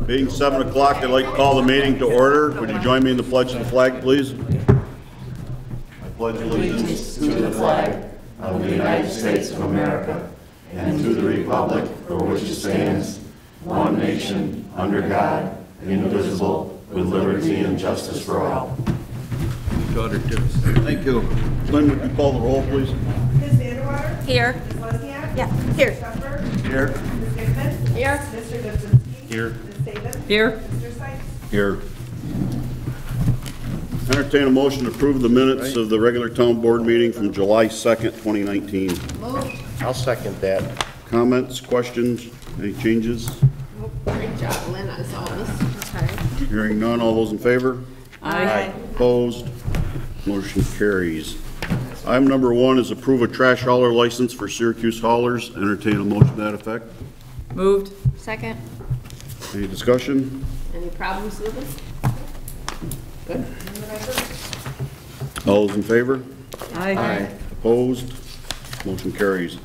Being 7 o'clock, I'd like to call the meeting to order. Would you join me in the pledge of the flag, please? I pledge allegiance to the flag of the United States of America and to the republic for which it stands, one nation, under God, indivisible, with liberty and justice for all. Daughter, too. Thank you. Lynn, would you call the roll, please? Ms. Vanderwater? Here. Ms. Lesniak? Yeah, here. Mr. Shepard? Here. Ms. Hickman? Here. Mr. Dubzinski? Here. Ms. Saban? Here. Mr. Sykes? Here. Entertain a motion to approve the minutes of the regular town board meeting from July 2nd, 2019. Moved. I'll second that. Comments, questions, any changes? Great job, Lynn, on all this. Okay. Hearing none, all those in favor? Aye. Opposed? Motion carries. Item number 1 is approve a trash hauler license for Syracuse haulers. Entertain a motion to that effect. Moved. Second. Any discussion? Any problems with it? Good. All those in favor? Aye. Opposed? Motion carries.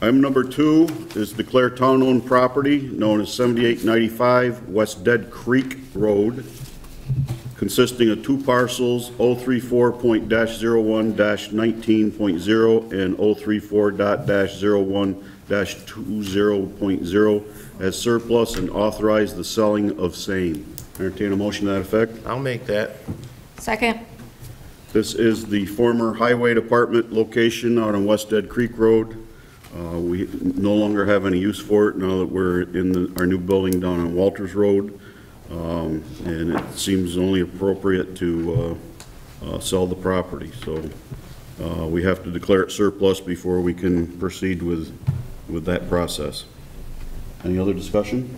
Item number 2 is declare town-owned property known as 7895 West Dead Creek Road, consisting of 2 parcels, 034.01-19.0 and 034.01-20.0 as surplus and authorize the selling of same. Entertain a motion to that effect. I'll make that. Second. This is the former Highway Department location out on West Dead Creek Road. We no longer have any use for it now that we're in our new building down on Walters Road. And it seems only appropriate to sell the property. So we have to declare it surplus before we can proceed with that process. Any other discussion?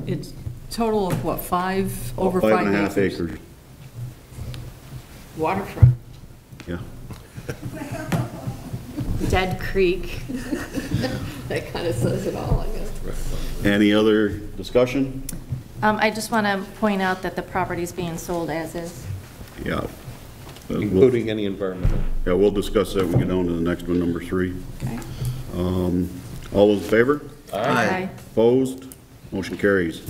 It's total of what, over 5.5 acres. Waterfront. Yeah. Dead Creek. That kind of says it all, I guess. Any other discussion? I just want to point out that the property is being sold as is. Yeah. Including any environmental. Yeah, we'll discuss that when we get down to the next one, number 3. Okay. All those in favor? Aye. Opposed? Motion carries.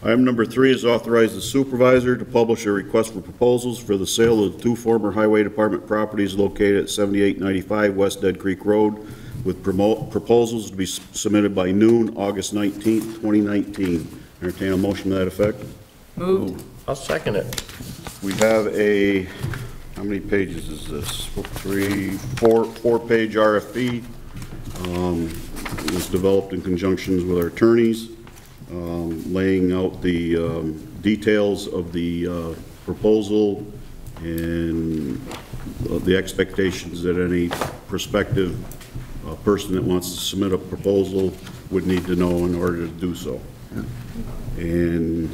Item number 3 is authorize the supervisor to publish a request for proposals for the sale of the 2 former Highway Department properties located at 7895 West Dead Creek Road, with proposals to be submitted by noon, August 19th, 2019. Entertain a motion to that effect. Moved. I'll second it. We have a, how many pages is this? 4-page RFP. It was developed in conjunction with our attorneys, laying out the details of the proposal and the expectations that any prospective person that wants to submit a proposal would need to know in order to do so. And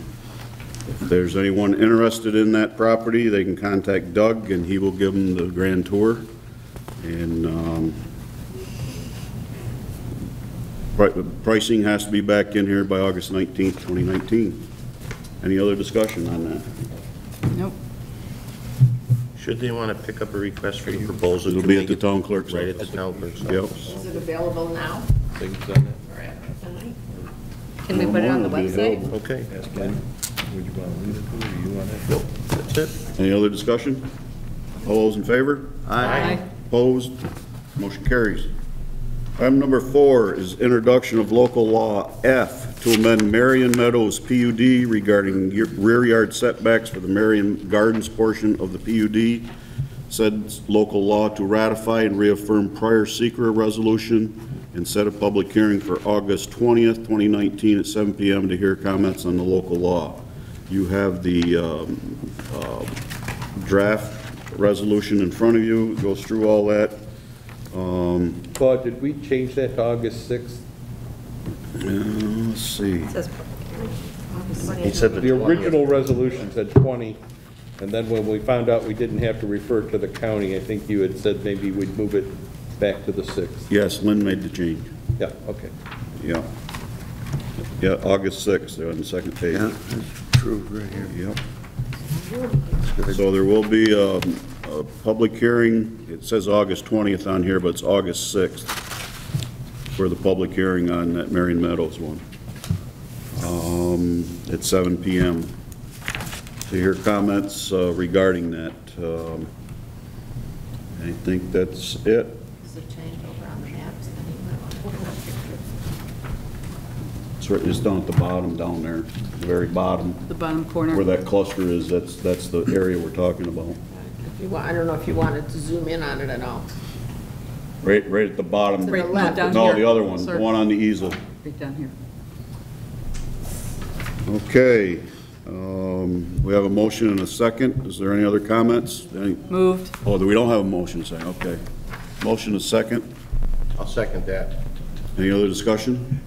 if there's anyone interested in that property, they can contact Doug and he will give them the grand tour. And pricing has to be back in here by August 19th, 2019. Any other discussion on that? Nope. Should they want to pick up a request for the proposal? It'll be at the town clerk's Right at office. the town clerk's Yep. office. Is it available now? Things on Or after tonight? Can we put it on the website? that? Okay. Would you want to leave it to, or you want to? Nope, that's it. Any other discussion? All those in favor? Aye. Opposed? Motion carries. Item number 4 is introduction of local law F to amend Marion Meadows PUD regarding rear yard setbacks for the Marion Gardens portion of the PUD. Said local law to ratify and reaffirm prior secret resolution and set a public hearing for August 20th, 2019 at 7 p.m. to hear comments on the local law. You have the draft resolution in front of you. It goes through all that. Claude, did we change that to August 6th? Let's see. It says He said The original resolution said 20, and then when we found out we didn't have to refer to the county, I think you had said maybe we'd move it back to the 6th. Yes, Lynn made the change. Yeah, okay. Yeah. Yeah, August 6th, they're on the second page. Yeah, that's true, right here. Yep. So there will be a public hearing. It says August 20th on here, but it's August 6th for the public hearing on that Marion Meadows one. at 7 PM. To hear comments regarding that. I think that's it. Is it changed over on the maps? It's down at the bottom down there, the very bottom, The bottom corner. where that cluster is, that's the area we're talking about. If you want, I don't know if you wanted to zoom in on it at all. Right at the bottom. To the Right, left. down No, here. the other one, the Sir. one on the easel. Right down here. Okay, we have a motion and a second. Is there any other comments? Moved. Oh, we don't have a motion second, okay. Motion is second. I'll second that. Any other discussion?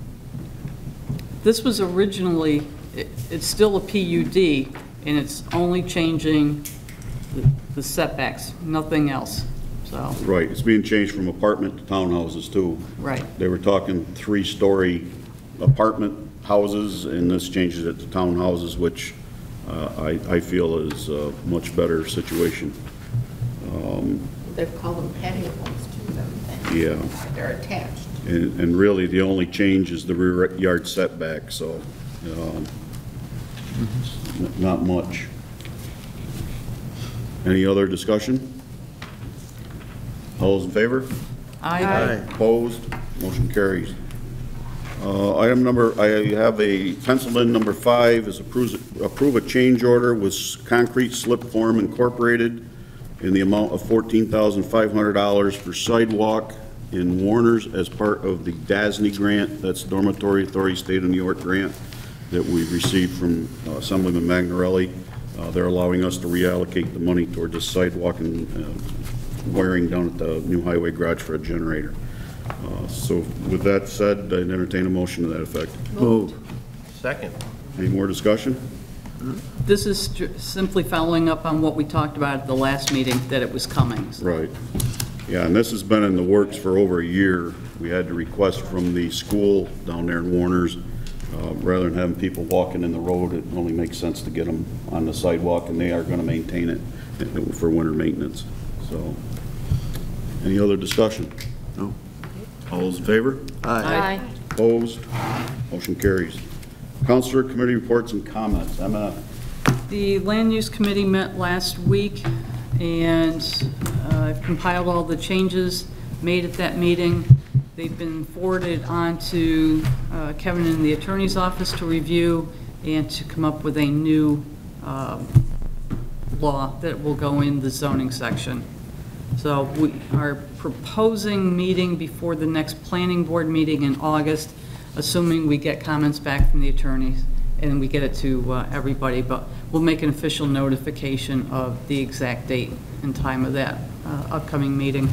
This was originally, it's still a PUD, and it's only changing the setbacks, nothing else, so, Right, it's being changed from apartment to townhouses too. right. They were talking 3-story apartment houses, and this changes it to townhouses, which I feel is a much better situation. They call them patio homes too, don't they? Yeah, They're attached. and really, the only change is the rear yard setback, so, not much. Any other discussion? All those in favor? Aye. Opposed? Motion carries. Item number, I have a penciled in number 5 is approve a change order with Concrete Slip Form Incorporated in the amount of $14,500 for sidewalk in Warner's as part of the DASNY grant, that's Dormitory Authority State of New York grant that we received from Assemblyman Magnarelli. They're allowing us to reallocate the money toward this sidewalk and wiring down at the new highway garage for a generator. So with that said, I'd entertain a motion to that effect. Moved. Second. Any more discussion? This is simply following up on what we talked about at the last meeting, that it was coming. So, Right. Yeah, and this has been in the works for over a year. We had to request from the school down there in Warner's, rather than having people walking in the road, it only makes sense to get them on the sidewalk, and they are going to maintain it for winter maintenance. So, any other discussion? No? All those in favor? Aye. Opposed? Motion carries. Counselor committee reports and comments. Emma? The Land Use Committee met last week, and I've compiled all the changes made at that meeting. They've been forwarded on to Kevin in the attorney's office to review and to come up with a new law that will go in the zoning section. So we are proposing meeting before the next planning board meeting in August, assuming we get comments back from the attorneys and we get it to everybody, but we'll make an official notification of the exact date and time of that upcoming meeting.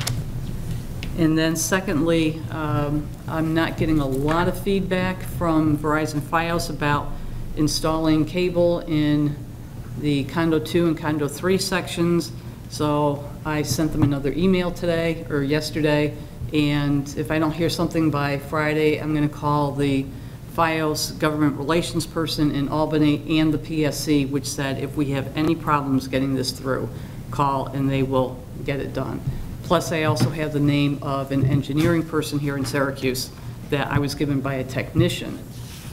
And then secondly, I'm not getting a lot of feedback from Verizon Fios about installing cable in the Condo 2 and Condo 3 sections. So I sent them another email today or yesterday, and if I don't hear something by Friday, I'm going to call the Fios government relations person in Albany and the PSC, which said if we have any problems getting this through, call and they will get it done. Plus, I also have the name of an engineering person here in Syracuse that I was given by a technician.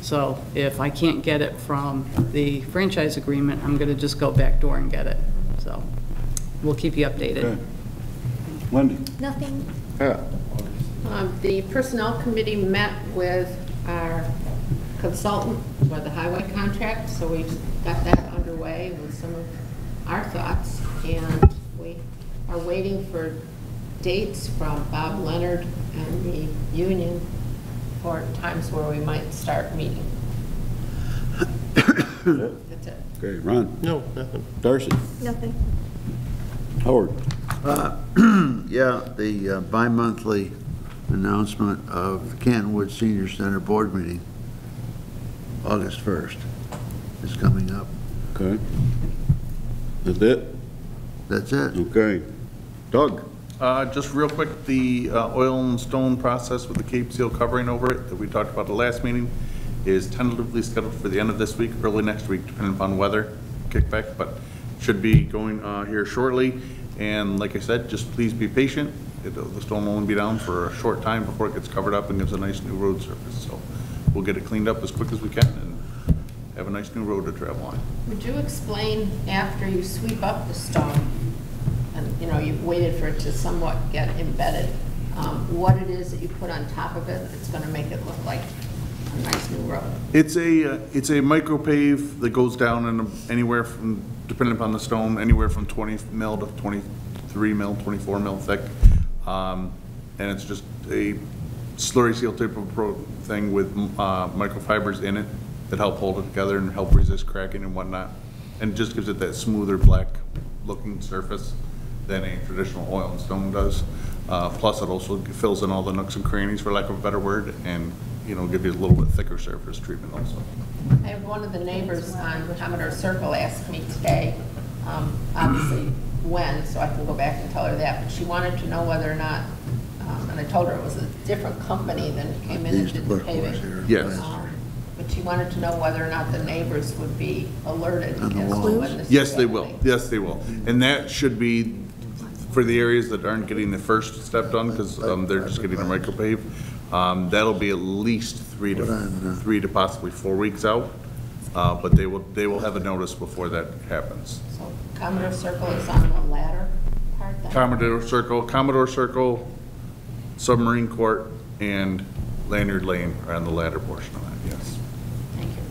So if I can't get it from the franchise agreement, I'm going to just go back door and get it. So we'll keep you updated. Okay. Wendy? Nothing. Pat? The Personnel Committee met with our consultant for the highway contract, so we've got that underway with some of our thoughts, and we are waiting for dates from Bob Leonard and the union for times where we might start meeting. That's it. Okay, Ron? No, nothing. Darcy? Nothing. Howard? Yeah, the bi-monthly announcement of the Cantonwood Senior Center Board meeting, August 1st, is coming up. Okay. That's it? That's it. Okay. Doug? Just real quick, the oil and stone process with the Cape Seal covering over it that we talked about the last meeting is tentatively scheduled for the end of this week, early next week, depending upon weather kickback, but should be going here shortly. And like I said, just please be patient. The stone will only be down for a short time before it gets covered up and gives a nice new road surface. So we'll get it cleaned up as quick as we can and have a nice new road to travel on. Would you explain, after you sweep up the stone, and, you know, you've waited for it to somewhat get embedded, what it is that you put on top of it that's going to make it look like a nice new road? It's a micro pave that goes down in anywhere from, depending upon the stone, anywhere from 20 mil to 23 mil, 24 mil thick. And it's just a slurry seal type of thing with microfibers in it that help hold it together and help resist cracking and whatnot. And it just gives it that smoother black looking surface than a traditional oil and stone does. Plus it also fills in all the nooks and crannies, for lack of a better word, and, you know, give you a little bit thicker surface treatment also. I have one of the neighbors on Commodore Circle asked me today, obviously when, so I can go back and tell her that, but she wanted to know whether or not, and I told her it was a different company than came in and did the paving. Yes. But she wanted to know whether or not the neighbors would be alerted as On the to walls. when this is Yes, they will. happening. Yes, they will. And that should be for the areas that aren't getting the first step done, because they're just getting a micropave. That'll be at least 3 to possibly 4 weeks out, but they will have a notice before that happens. So Commodore Circle is on the latter part then? Commodore Circle, Submarine Court, and Lanyard Lane are on the latter portion of that, yes. Thank you.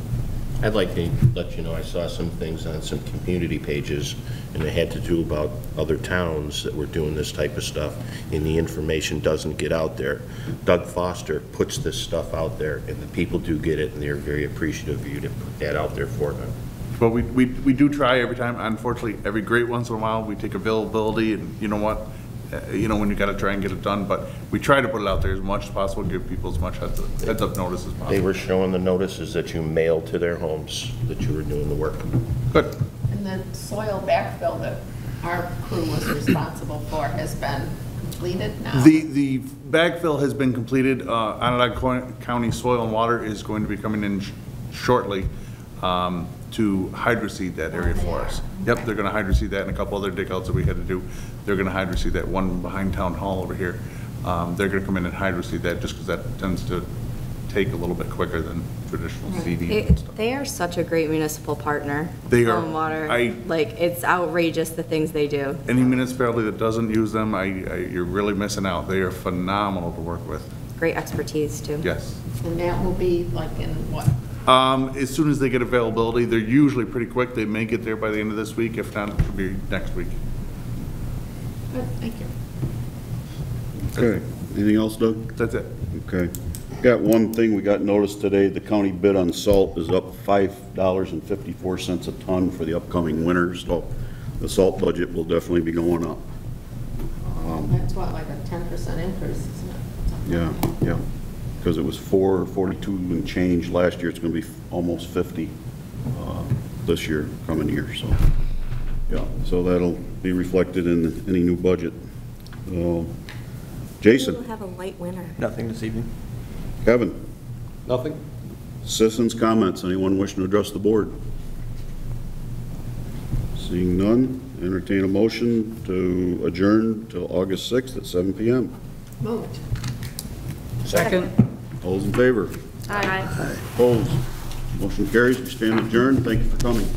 I'd like to let you know, I saw some things on some community pages, and it had to do about other towns that were doing this type of stuff, and the information doesn't get out there. Doug Foster puts this stuff out there, and the people do get it, and they're very appreciative of you to put that out there for them. But we do try every time. Unfortunately, every great once in a while, we take availability, and you know what? You know, when you gotta try and get it done, but we try to put it out there as much as possible, give people as much heads up notice as possible. They were showing the notices that you mailed to their homes, that you were doing the work. Good. And the soil backfill that our crew was responsible for has been completed now? The backfill has been completed. Onondaga County Soil and Water is going to be coming in shortly to hydroseed that area for us. Yep, they're gonna hydroseed that and a couple other dig outs that we had to do. They're gonna hydroseed that one behind Town Hall over here. They're gonna come in and hydroseed that just because that tends to take a little bit quicker than traditional seeding and stuff. They are such a great municipal partner. They are. Soil and Water. Like, it's outrageous the things they do. Any municipality that doesn't use them, you're really missing out. They are phenomenal to work with. Great expertise, too. Yes. And that will be like in what? As soon as they get availability, they're usually pretty quick. They may get there by the end of this week. If not, it could be next week. Good, thank you. Okay. Anything else, Doug? That's it. Okay. Got one thing we got noticed today. The county bid on salt is up $5.54 a ton for the upcoming winter. So the salt budget will definitely be going up. That's what, like a 10% increase, isn't it? Yeah, yeah. Because it was 442 and change last year. It's going to be almost 50 this year, coming year. So, yeah. So that'll be reflected in any new budget. Jason. We'll have a light winter. Nothing this evening. Kevin. Nothing? Citizens' comments. Anyone wishing to address the board? Seeing none, entertain a motion to adjourn till August 6th at 7 p.m. Moved. Second. All those in favor? Aye. Opposed? Motion carries. We stand adjourned. Thank you for coming.